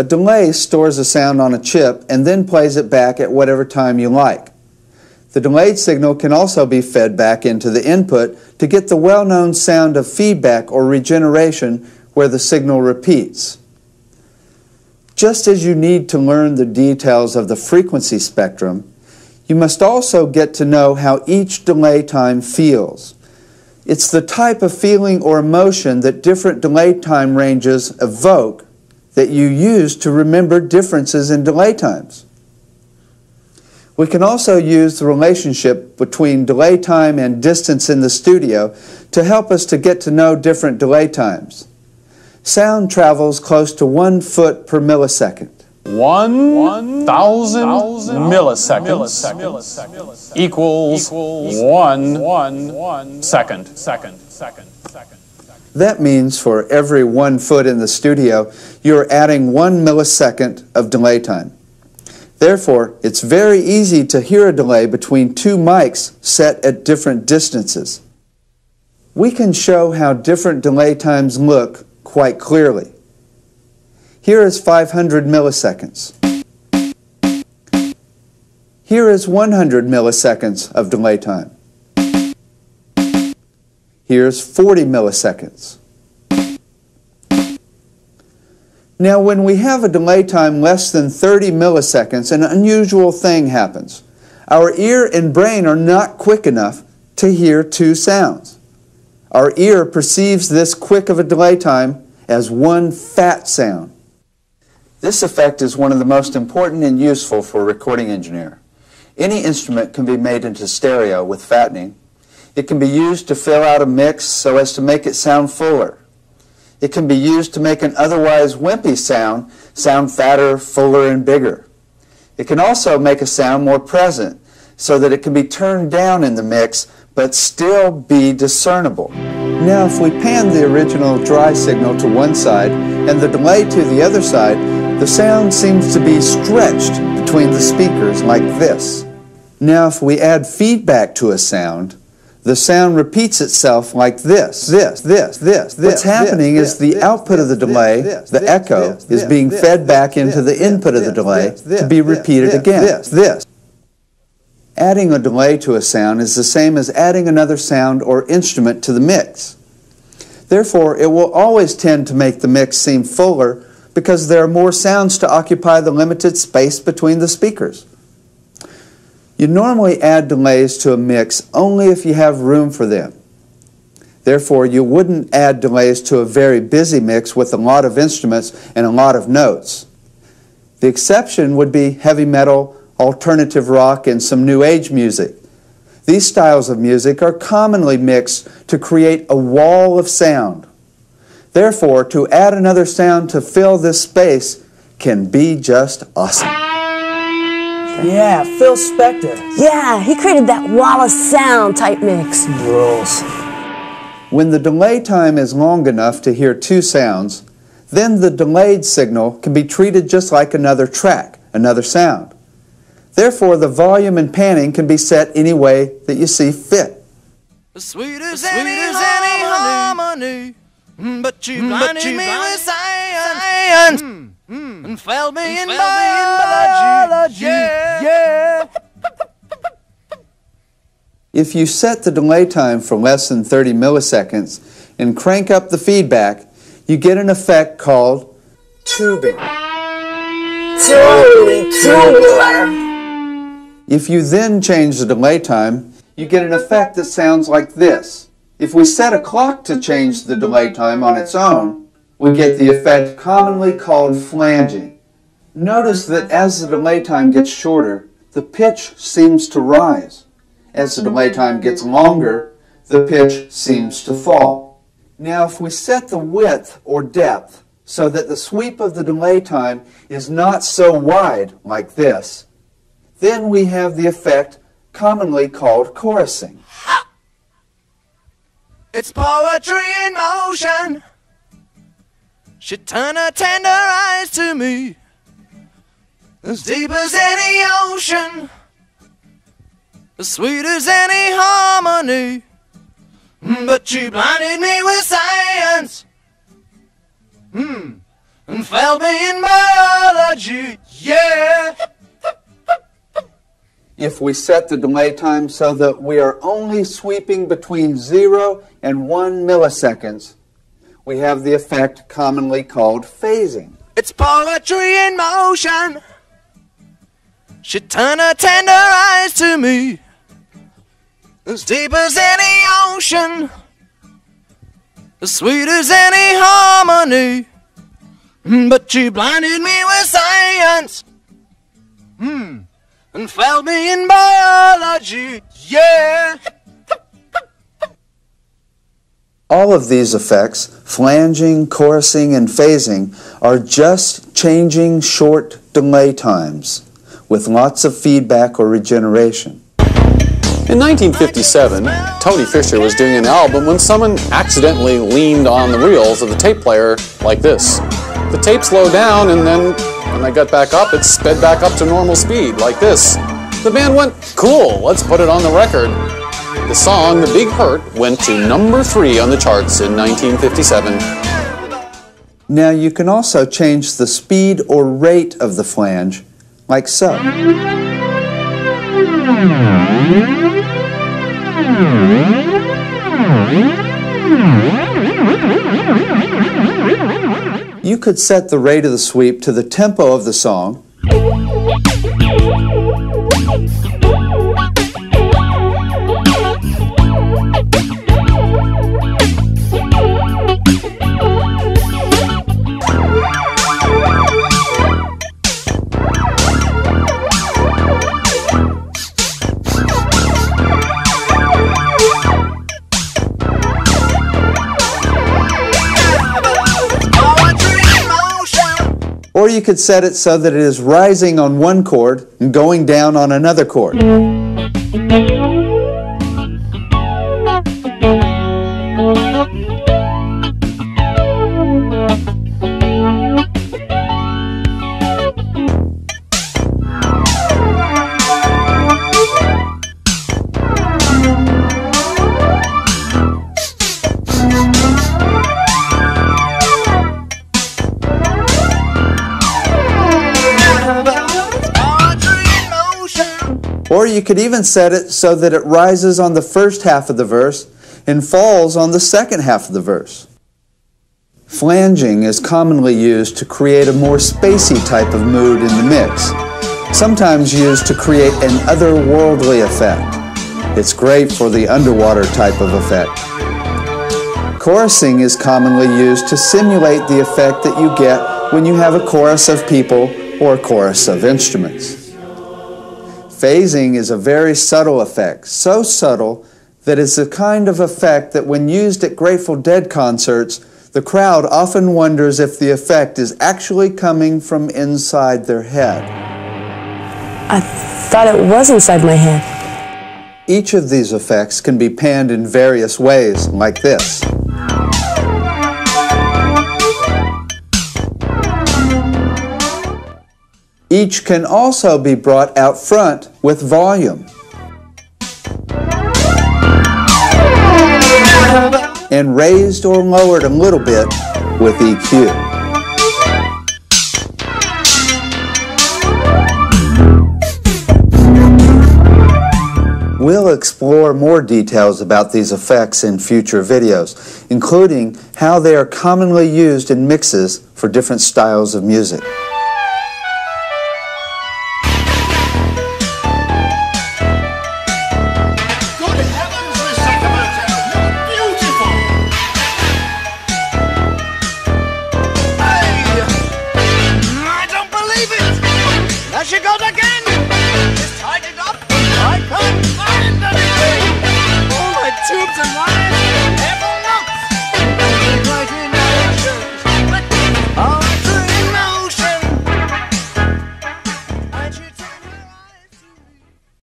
A delay stores a sound on a chip and then plays it back at whatever time you like. The delayed signal can also be fed back into the input to get the well-known sound of feedback or regeneration where the signal repeats. Just as you need to learn the details of the frequency spectrum, you must also get to know how each delay time feels. It's the type of feeling or emotion that different delay time ranges evoke that you use to remember differences in delay times. We can also use the relationship between delay time and distance in the studio to help us to get to know different delay times. Sound travels close to 1 foot per millisecond. 1,000 milliseconds equals 1 second. That means for every 1 foot in the studio, you're adding 1 millisecond of delay time. Therefore, it's very easy to hear a delay between two mics set at different distances. We can show how different delay times look quite clearly. Here is 500 milliseconds. Here is 100 milliseconds of delay time. Here's 40 milliseconds. Now, when we have a delay time less than 30 milliseconds, an unusual thing happens. Our ear and brain are not quick enough to hear two sounds. Our ear perceives this quick of a delay time as one fat sound. This effect is one of the most important and useful for a recording engineer. Any instrument can be made into stereo with fattening. It can be used to fill out a mix so as to make it sound fuller. It can be used to make an otherwise wimpy sound fatter, fuller, and bigger. It can also make a sound more present so that it can be turned down in the mix but still be discernible. Now, if we pan the original dry signal to one side and the delay to the other side, the sound seems to be stretched between the speakers like this. Now, if we add feedback to a sound, the sound repeats itself like this. What's happening is the output of the delay, the echo, is being fed back into the input of the delay to be repeated again. Adding a delay to a sound is the same as adding another sound or instrument to the mix. Therefore, it will always tend to make the mix seem fuller because there are more sounds to occupy the limited space between the speakers. You normally add delays to a mix only if you have room for them. Therefore, you wouldn't add delays to a very busy mix with a lot of instruments and a lot of notes. The exception would be heavy metal, alternative rock, and some new age music. These styles of music are commonly mixed to create a wall of sound. Therefore, to add another sound to fill this space can be just awesome. Yeah, Phil Spector. Yeah, he created that wall of sound type mix. Rules. When the delay time is long enough to hear two sounds, then the delayed signal can be treated just like another track, another sound. Therefore, the volume and panning can be set any way that you see fit. As sweet as any harmony, but you blinded me with science, and failed me in biology. Yeah. If you set the delay time for less than 30 milliseconds and crank up the feedback, you get an effect called tubing. Totally tubular. If you then change the delay time, you get an effect that sounds like this. If we set a clock to change the delay time on its own, we get the effect commonly called flanging. Notice that as the delay time gets shorter, the pitch seems to rise. As the delay time gets longer, the pitch seems to fall. Now, if we set the width or depth so that the sweep of the delay time is not so wide like this, then we have the effect commonly called chorusing. It's poetry in motion. She turned her tender eyes to me, as deep as any ocean, as sweet as any harmony, but you blinded me with science, and failed me in biology. biology, yeah. If we set the delay time so that we are only sweeping between 0 and 1 milliseconds, we have the effect commonly called phasing. It's poetry in motion. She turned her tender eyes to me, as deep as any ocean, as sweet as any harmony. But she blinded me with science, and failed me in biology, yeah. All of these effects, flanging, chorusing, and phasing, are just changing short delay times with lots of feedback or regeneration. In 1957, Tony Fisher was doing an album when someone accidentally leaned on the reels of the tape player like this. The tape slowed down, and then when I got back up, it sped back up to normal speed like this. The band went, cool, let's put it on the record. The song, The Big Hurt, went to number 3 on the charts in 1957. Now you can also change the speed or rate of the flange, like so. You could set the rate of the sweep to the tempo of the song, or you could set it so that it is rising on one chord and going down on another chord. Or you could even set it so that it rises on the first half of the verse and falls on the second half of the verse. Flanging is commonly used to create a more spacey type of mood in the mix, sometimes used to create an otherworldly effect. It's great for the underwater type of effect. Chorusing is commonly used to simulate the effect that you get when you have a chorus of people or a chorus of instruments. Phasing is a very subtle effect, so subtle that it's the kind of effect that when used at Grateful Dead concerts, the crowd often wonders if the effect is actually coming from inside their head. I thought it was inside my head. Each of these effects can be panned in various ways, like this. Each can also be brought out front with volume, and raised or lowered a little bit with EQ. We'll explore more details about these effects in future videos, including how they are commonly used in mixes for different styles of music. She goes again.